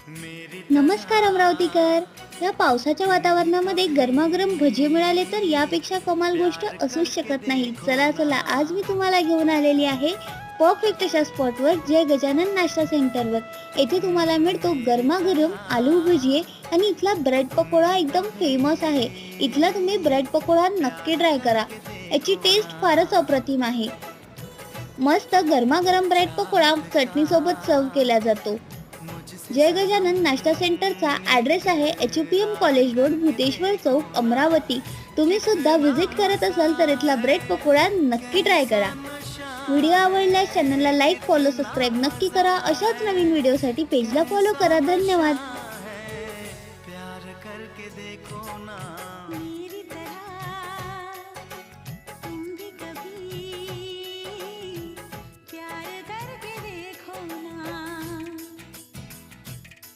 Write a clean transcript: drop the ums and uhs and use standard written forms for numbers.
नमस्कार अमरावतीकर. या पावसाच्या वातावरणामध्ये गरमागरम भजी मिळाले तर यापेक्षा कमाल गोष्ट असूच शकत नाही. चला चला, आज मी तुम्हाला घेऊन आलेली आहे परफेक्ट अशा स्पॉटवर, जय गजानन नाश्ता सेंटरवर. येथे तुम्हाला मिळतो गरमागरम आलू भजी आणि इथला ब्रेड पकोडा एकदम फेमस आहे. इथला तुम्ही ब्रेड पकोडा नक्की ट्राय करा. याची टेस्ट फारच अप्रतिम आहे. मस्त गरमागरम ब्रेड पकोडा चटणीसोबत सर्व केला जातो. जय गजानन नाश्ता सेंटरचा ॲड्रेस आहे HPM कॉलेज रोड, भूतेश्वर चौक, अमरावती. तुम्ही सुद्धा व्हिजिट करत असाल तर इथला ब्रेड पकोडा नक्की ट्राय करा. व्हिडिओ आवडल्यास चॅनलला लाईक, फॉलो, सबस्क्राईब नक्की करा. अशाच नवीन व्हिडिओसाठी पेजला फॉलो करा. धन्यवाद.